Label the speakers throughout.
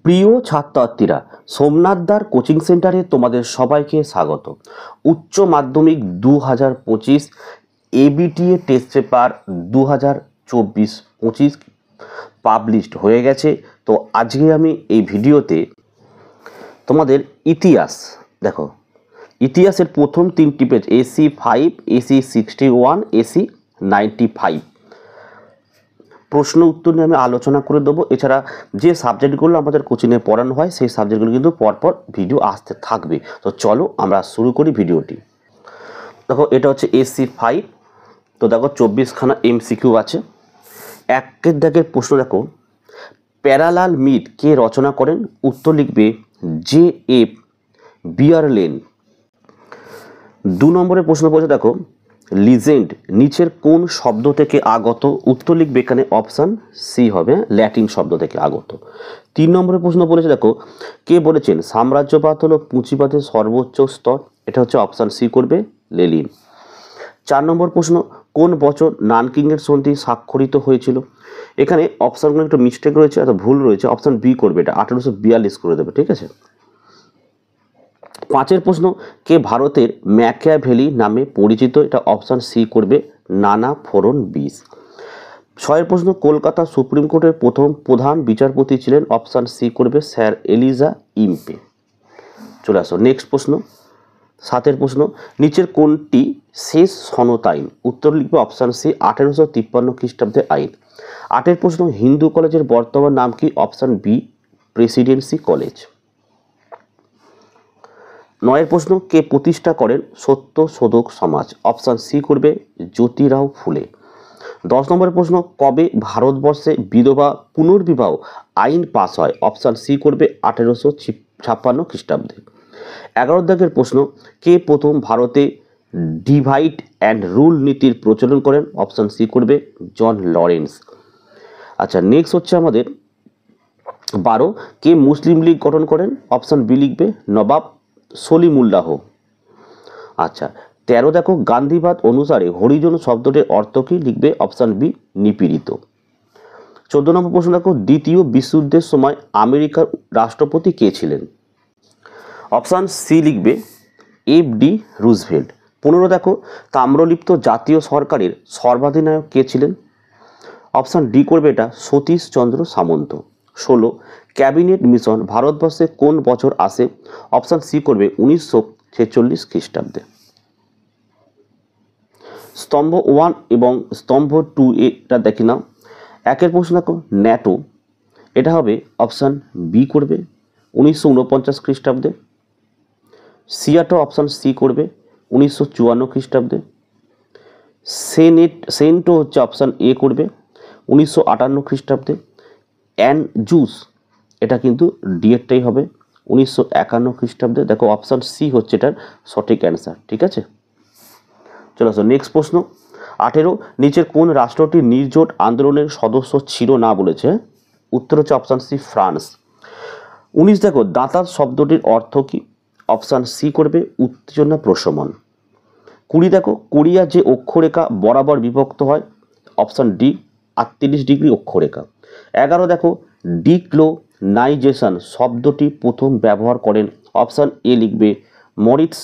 Speaker 1: প্রিয় ছাত্রছাত্রীরা, সোমনাথদার কোচিং সেন্টারে তোমাদের সবাইকে স্বাগত। উচ্চ মাধ্যমিক 2025 এবিটিএ টেস্ট পেপার 2024-25 পাবলিশড হয়ে গেছে। তো আজকে আমি এই ভিডিওতে তোমাদের ইতিহাস দেখো, ইতিহাসের প্রথম 3টি পেজ AC 5, AC 61, AC 95 প্রশ্ন উত্তর নিয়ে আমি আলোচনা করে দেবো। এছাড়া যে সাবজেক্টগুলো আমাদের কোচিংয়ে পড়ানো হয় সেই সাবজেক্টগুলো কিন্তু পরপর ভিডিও আসতে থাকবে। তো চলো আমরা শুরু করি ভিডিওটি। দেখো, এটা হচ্ছে AC 5। তো দেখো 24খানা MCQ আছে। একের দাগের প্রশ্ন দেখো, প্যারালাল মিট কে রচনা করেন? উত্তর লিখবে JF বিয়ারলেন। 2 নম্বরের প্রশ্ন পড়ছে দেখো, লিজেন্ড নিচের কোন শব্দ থেকে আগত? উত্তর লিখবে এখানে অপশান সি হবে, ল্যাটিন শব্দ থেকে আগত। 3 নম্বরের প্রশ্ন বলেছে দেখো, কে বলেছেন সাম্রাজ্যবাদ হলো পুঁজিবাদের সর্বোচ্চ স্তর? এটা হচ্ছে অপশান সি করবে, লেনিন। 4 নম্বর প্রশ্ন, কোন বছর নানকিংয়ের সন্ধি স্বাক্ষরিত হয়েছিল? এখানে অপশানগুলো একটু মিস্টেক রয়েছে, এত ভুল রয়েছে, অপশান বি করবে, এটা 1842 করে দেবে, ঠিক আছে। 5 প্রশ্ন, কে ভারতের ম্যাকিয়াভেলি নামে পরিচিত? এটা অপশান সি করবে, নানা ফড়নবিস। 6 প্রশ্ন, কলকাতা সুপ্রিম কোর্টের প্রথম প্রধান বিচারপতি ছিলেন? অপশান সি করবে, স্যার এলিজা ইম্পে। চলে আসো নেক্সট প্রশ্ন। 7 প্রশ্ন, নিচের কোনটি শেষ সনদ আইন? উত্তর লিখবে অপশান সি, 1853 খ্রিস্টাব্দে আইন। 8 প্রশ্ন, হিন্দু কলেজের বর্তমান নাম কি? Option B, Presidency college. 9 প্রশ্ন, কে প্রতিষ্ঠা করেন সত্যশোধক সমাজ? অপশান সি করবে, জ্যোতিরাও ফুলে। 10 নম্বরের প্রশ্ন, কবে ভারতবর্ষে বিধবা পুনর্বিবাহ আইন পাস হয়? অপশান সি করবে 1856 খ্রিস্টাব্দে। 11 দাগের প্রশ্ন, কে প্রথম ভারতে ডিভাইড অ্যান্ড রুল নীতির প্রচলন করেন? অপশান সি করবে, জন লরেন্স। আচ্ছা, নেক্সট হচ্ছে আমাদের 12, কে মুসলিম লীগ গঠন করেন? অপশান বি লিখবে, নবাব সলিমুল্লাহ। আচ্ছা, 13 দেখো, গান্ধীবাদ অনুসারে হরিজন শব্দটির অর্থ কি? লিখবে অপশান বি, নিপীড়িত। 14 নম্বর প্রশ্ন দেখো, দ্বিতীয় বিশ্বযুদ্ধের সময় আমেরিকার রাষ্ট্রপতি কে ছিলেন? অপশান সি লিখবে, FD রুজভেল্ট। 15 দেখো, তাম্রলিপ্ত জাতীয় সরকারের সর্বাধিনায়ক কে ছিলেন? অপশান ডি করবে, এটা সতীশচন্দ্র সামন্ত। 16, ক্যাবিনেট মিশন ভারতবর্ষে কোন বছর আসে? অপশান সি করবে 1946 খ্রিস্টাব্দে। স্তম্ভ 1 এবং স্তম্ভ 2 এটা দেখি নাও। 1 প্রশ্ন দেখো, ন্যাটো, এটা হবে অপশান বি করবে 1949 খ্রিস্টাব্দে। সিয়াটো অপশান সি করবে 1954 খ্রিস্টাব্দে। সেন্টো হচ্ছে অপশান এ করবে 1958 খ্রিস্টাব্দে। জুস, এটা কিন্তু ডিএরটাই হবে 1951 খ্রিস্টাব্দে। দেখো অপশান সি হচ্ছে এটার সঠিক অ্যান্সার, ঠিক আছে। চলে আসো নেক্সট প্রশ্ন। 18, নিচের কোন রাষ্ট্রটি নির্জোট আন্দোলনের সদস্য ছিল না বলেছে? উত্তর হচ্ছে অপশান সি, ফ্রান্স। 19 দেখো, দাঁতার শব্দটির অর্থ কি? অপশান সি করবে, উত্তেজনা প্রশমন। 20 দেখো, কোরিয়া যে অক্ষরেখা বরাবর বিভক্ত হয়? অপশান ডি, 38 ডিগ্রি অক্ষরেখা। 11 দেখো, ডিক্লোনাইজেশন শব্দটি প্রথম ব্যবহার করেন? অপশান এ লিখবে, মরিটস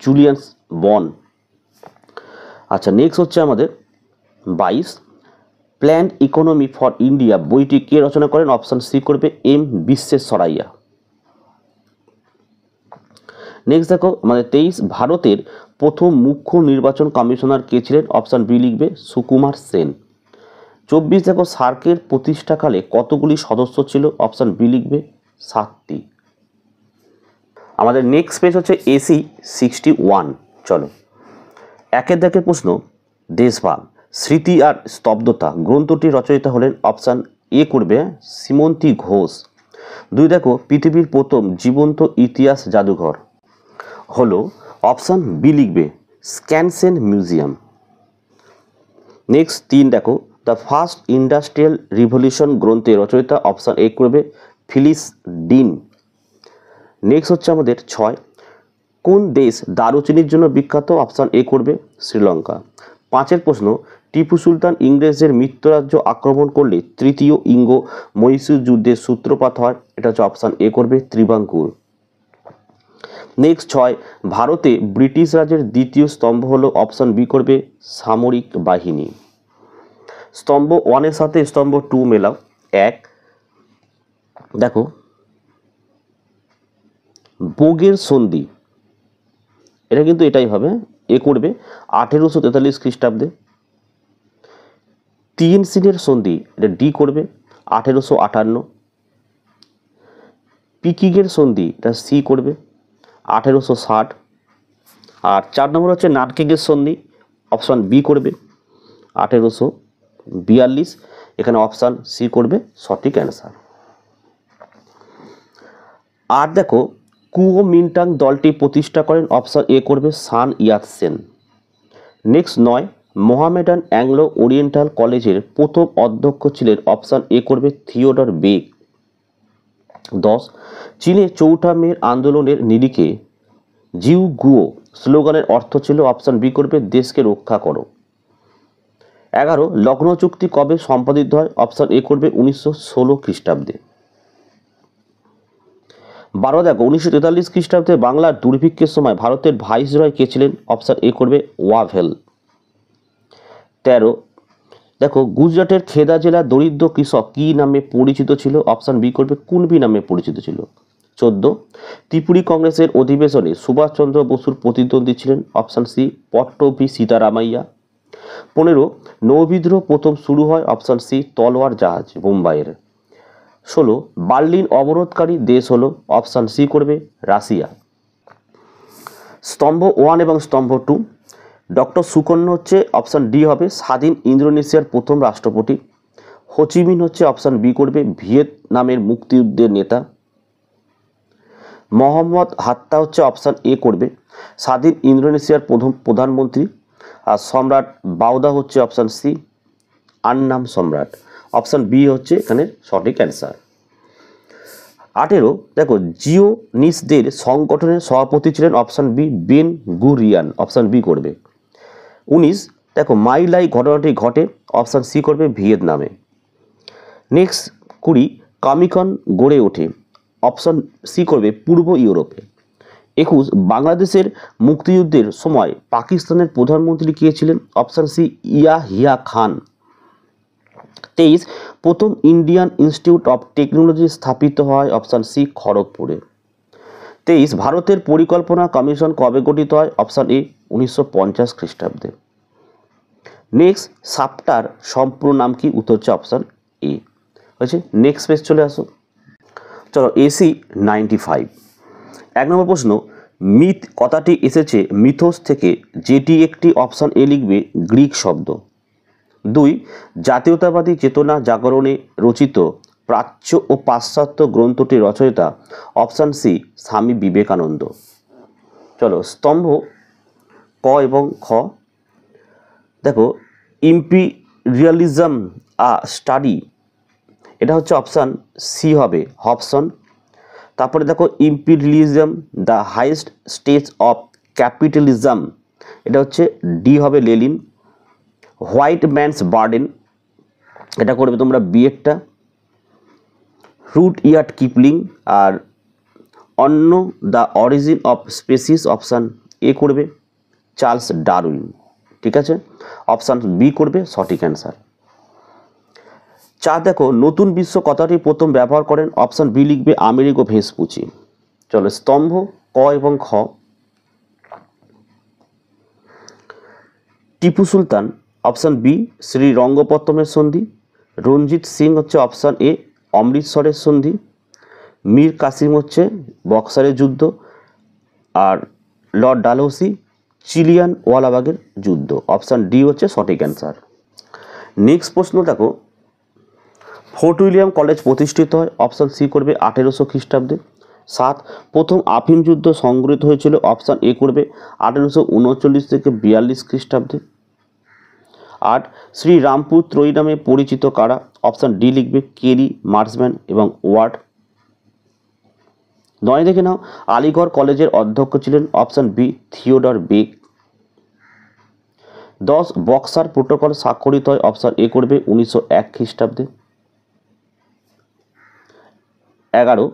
Speaker 1: জুলিয়াস বন। আচ্ছা, নেক্সট হচ্ছে আমাদের 22, প্ল্যান্ড ইকোনমি ফর ইন্ডিয়া বইটি কে রচনা করেন? অপশান সি করবে, M বিশ্বেশ্বরাইয়া। নেক্সট দেখো আমাদের 23, ভারতের প্রথম মুখ্য নির্বাচন কমিশনার কে ছিলেন? অপশান বি লিখবে, সুকুমার সেন। 24 দেখো, সার্কের প্রতিষ্ঠাকালে কতগুলি সদস্য ছিল? অপশান বি লিখবে, 7টি। আমাদের নেক্সট পেজ হচ্ছে AC 61। চলো, 1 দাগের প্রশ্ন, দেশভাগ স্মৃতি আর স্তব্ধতা গ্রন্থটি রচয়িতা হলেন? অপশান এ করবে, শ্রীমন্তী ঘোষ। 2 দেখো, পৃথিবীর প্রথম জীবন্ত ইতিহাস জাদুঘর হলো? অপশান বি লিখবে, স্ক্যানসেন মিউজিয়াম। নেক্সট 3 দেখো, দ্য ফার্স্ট ইন্ডাস্ট্রিয়াল রিভলিউশন গ্রন্থের রচয়িতা? অপশান এ করবে, ফিলিস ডিন। নেক্সট হচ্ছে আমাদের 6, কোন দেশ দারুচিনির জন্য বিখ্যাত? অপশান এ করবে, শ্রীলঙ্কা। 5 প্রশ্ন, টিপু সুলতান ইংরেজদের মিত্ররাজ্য আক্রমণ করলে তৃতীয় ইঙ্গ মহীশূর যুদ্ধের সূত্রপাত হয়, এটা হচ্ছে অপশান এ করবে ত্রিবাঙ্কুর। নেক্সট 6, ভারতে ব্রিটিশ রাজের দ্বিতীয় স্তম্ভ হলো, অপশান বি করবে সামরিক বাহিনী। স্তম্ভ 1-এর সাথে স্তম্ভ 2 মেলাও। 1, দেখো বোগের সন্ধি, এটা কিন্তু এটাই হবে, এ করবে 1843 খ্রিস্টাব্দে। তিয়েনসিনের সন্ধি, এটা ডি করবে 1858। পিকিংয়ের সন্ধি, এটা সি করবে 1860। আর 4 নম্বর হচ্ছে নাটকেগের সন্ধি, অপশান বি করবে 1842। এখানে অপশান সি করবে সঠিক অ্যান্সার। আর দেখো কুওমিন্টাং দলটি প্রতিষ্ঠা করেন, অপশান এ করবে সান ইয়াতসেন। নেক্সট 9, মোহামেডান অ্যাংলো ওরিয়েন্টাল কলেজের প্রথম অধ্যক্ষ ছিলেন, অপশান এ করবে থিওডর বেক। 10, চীনে 4ঠা মের আন্দোলনের নিরিখে জিউ গুও স্লোগানের অর্থ ছিল, অপশান বি করবে দেশকে রক্ষা করো। 11, লখনৌ চুক্তি কবে সম্পাদিত হয়, অপশান এ করবে 1916 খ্রিস্টাব্দে। 12, দেখো 1943 খ্রিস্টাব্দে বাংলার দুর্ভিক্ষের সময় ভারতের ভাইসরয় কে ছিলেন, অপশান এ করবে ওয়াভেল। 13, দেখো গুজরাটের খেদা জেলা দরিদ্র কৃষক কি নামে পরিচিত ছিল, অপশান বি করবে কুনবি নামে পরিচিত ছিল। 14, ত্রিপুরী কংগ্রেসের অধিবেশনে সুভাষচন্দ্র বসুর প্রতিদ্বন্দ্বী ছিলেন, অপশান সি পট্টভি সীতারামাইয়া। 15, নৌবিদ্রোহ প্রথম শুরু হয়, অপশান সি তলোয়ার জাহাজ বোম্বাইয়ের। 16, বার্লিন অবরোধকারী দেশ হলো, অপশান সি করবে রাশিয়া। স্তম্ভ 1 এবং স্তম্ভ 2, ডক্টর সুকন্য হচ্ছে অপশান ডি হবে স্বাধীন ইন্দোনেশিয়ার প্রথম রাষ্ট্রপতি। হোচিমিন হচ্ছে অপশান বি করবে ভিয়েতনামের মুক্তিযুদ্ধের নেতা। মোহাম্মদ হাত্তা হচ্ছে অপশান এ করবে স্বাধীন ইন্দোনেশিয়ার প্রথম প্রধানমন্ত্রী। আর সম্রাট বাউদা হচ্ছে অপশান সি আন্নাম সম্রাট। অপশান বি হচ্ছে এখানে সঠিক অ্যান্সার। 18, দেখো জিওনিসদের সংগঠনের সভাপতি ছিলেন, option B Ben Gurion, option B করবে। 19, দেখো মাইলাই ঘটনাটি ঘটে, অপশান সি করবে ভিয়েতনামে। নেক্সট 20, কামিকন গড়ে ওঠে, অপশান সি করবে পূর্ব ইউরোপে। 21, বাংলাদেশের মুক্তিযুদ্ধের সময় পাকিস্তানের প্রধানমন্ত্রী কে ছিলেন, অপশান সি ইয়াহিয়া খান। 23, প্রথম ইন্ডিয়ান ইনস্টিটিউট অফ টেকনোলজি স্থাপিত হয়, অপশান সি খড়গপুরে। 23, ভারতের পরিকল্পনা কমিশন কবে গঠিত হয়, অপশান এ 1950 খ্রিস্টাব্দে। নেক্সট সাপ্টার সম্পূর্ণ নাম কি, উত্তর হচ্ছে অপশান এ হয়েছে। নেক্সট পেজ চলে আসো, চলো এসি 95। 1 নম্বর প্রশ্ন, মিথ কথাটি এসেছে মিথোস থেকে, যেটি একটি, অপশান এ লিখবে গ্রিক শব্দ। 2, জাতীয়তাবাদী চেতনা জাগরণে রচিত প্রাচ্য ও পাশ্চাত্য গ্রন্থটির রচয়িতা, অপশান সি স্বামী বিবেকানন্দ। চলো স্তম্ভ ক এবং খ, দেখো ইম্পিরিয়ালিজম স্টাডি, এটা হচ্ছে অপশান সি হবে হবসন। তারপরে দেখো imperialism the highest stage of capitalism, এটা হচ্ছে ডি হবে লেলিন। হোয়াইট ম্যানস বার্ডেন, এটা করবে তোমরা বিএডটা। রুট ইয়ার্ড কিপলিং আর অন্য the origin of species, option A করবে চার্লস ডারউইন। ঠিক আছে, অপশান বি করবে সঠিক অ্যান্সার। 4, দেখো নতুন বিশ্ব কথাটি প্রথম ব্যবহার করেন, অপশান বি লিখবে আমেরিকো ভেসপুচি। চলো স্তম্ভ ক এবং খ, টিপু সুলতান, অপশান বি শ্রীরঙ্গপত্তমের সন্ধি। রঞ্জিত সিং হচ্ছে অপশান এ অমৃতসরের সন্ধি। মীর কাসিম হচ্ছে বক্সারের যুদ্ধ। আর লর্ড ডালহৌসি চিলিয়ান ওয়ালাবাগের যুদ্ধ, অপশান ডি হচ্ছে সঠিক অ্যান্সার। নেক্সট প্রশ্ন দেখো, ফোর্ট উইলিয়াম কলেজ প্রতিষ্ঠিত হয়, অপশান সি করবে 1800 খ্রিস্টাব্দে। 7, প্রথম আফিম যুদ্ধ সংঘটিত হয়েছিল, অপশান এ করবে 1839 থেকে 42 খ্রিস্টাব্দে। 8, শ্রীরামপুর ত্রয়ী নামে পরিচিত কারা, অপশান ডি লিখবে কেরি, মার্সম্যান এবং ওয়ার্ড। 9 দেখে নাও, আলিগড় কলেজের অধ্যক্ষ ছিলেন, option B Theodore Beck. 10 Boxer protocol স্বাক্ষরিত হয়, অপশান এ করবে 1901 খ্রিস্টাব্দে। 11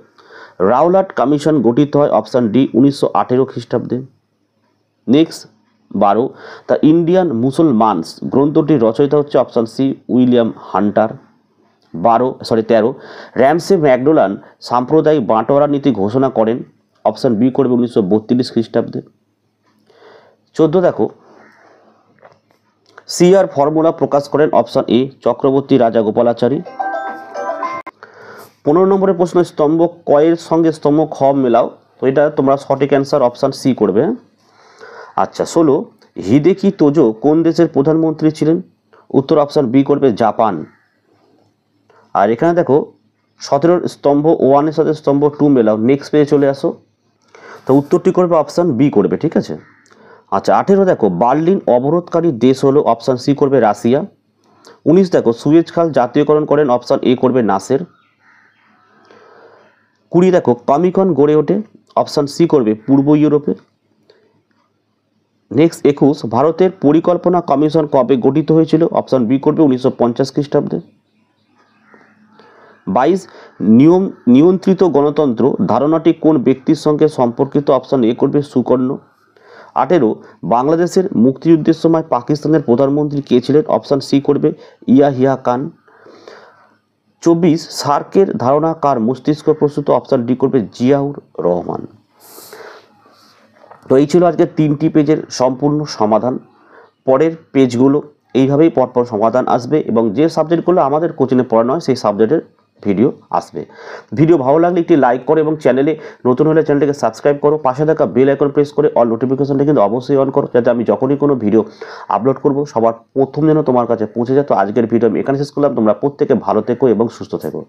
Speaker 1: রাওলাট কমিশন গঠিত হয়, অপশান ডি 1918 খ্রিস্টাব্দে। নেক্সট 12 দ্য ইন্ডিয়ান মুসলমানস গ্রন্থটির রচয়িতা হচ্ছে option C William Hunter. 13 Ramsay MacDonald সাম্প্রদায়িক বাঁটোয়ারা নীতি ঘোষণা করেন, অপশান বি করবে 1932 খ্রিস্টাব্দে। 14 দেখো সিআর ফর্মুলা প্রকাশ করেন, অপশান এ চক্রবর্তী রাজা গোপালাচারী। 15 নম্বরের প্রশ্ন, স্তম্ভ কয়ের সঙ্গে স্তম্ভ খ মেলাও, তো এটা তোমরা সঠিক অ্যান্সার অপশান সি করবে। আচ্ছা 16 হিদেকি তোজো কোন দেশের প্রধানমন্ত্রী ছিলেন, উত্তর অপশান বি করবে জাপান। আর এখানে দেখো 17 স্তম্ভ 1 এর সাথে স্তম্ভ 2 মেলাও, নেক্সট পেজে চলে আসো, তো উত্তরটি করবে অপশান বি করবে, ঠিক আছে। আচ্ছা 18 দেখো বার্লিন অবরোধকারী দেশ হলো, অপশান সি করবে রাশিয়া। 19 দেখো সুয়েজ খাল জাতীয়করণ করেন, অপশান এ করবে নাসের। 20 দেখো কমিকন গড়ে ওঠে, অপশান সি করবে পূর্ব ইউরোপে। নেক্সট 21 ভারতের পরিকল্পনা কমিশন কবে গঠিত হয়েছিল, অপশান বি করবে 1950 খ্রিস্টাব্দে। 22 নিয়ন্ত্রিত গণতন্ত্র ধারণাটি কোন ব্যক্তির সঙ্গে সম্পর্কিত, অপশান এ করবে সুকর্ণ। 18 বাংলাদেশের মুক্তিযুদ্ধের সময় পাকিস্তানের প্রধানমন্ত্রী কে ছিলেন, অপশান সি করবে ইয়াহিয়া খান। 24 সার্কের ধারণা কার মস্তিষ্ক প্রস্তুত, অপশান ডি করবে জিয়াউর রহমান। তো এই ছিল আজকে 3টি পেজের সম্পূর্ণ সমাধান। পরের পেজগুলো এইভাবেই পরপর সমাধান আসবে এবং যে সাবজেক্টগুলো আমাদের কোচিংয়ে পড়ানো হয় সেই সাবজেক্টের ভিডিও আসবে। ভিডিও ভালো লাগলে একটি লাইক করো এবং চ্যানেলে নতুন হলে চ্যানেলটিকে সাবস্ক্রাইব করো, পাশে থাকা বেল আইকন প্রেস করে অল নোটিফিকেশনটা কিন্তু অবশ্যই অন করো, যাতে আমি যখনই কোনো ভিডিও আপলোড করব সবার প্রথম যেন তোমার কাছে পৌঁছে যায়। তো আজকের ভিডিও আমি এখানে শেষ করলাম। তোমরা প্রত্যেকে ভালো থেকো এবং সুস্থ থেকো।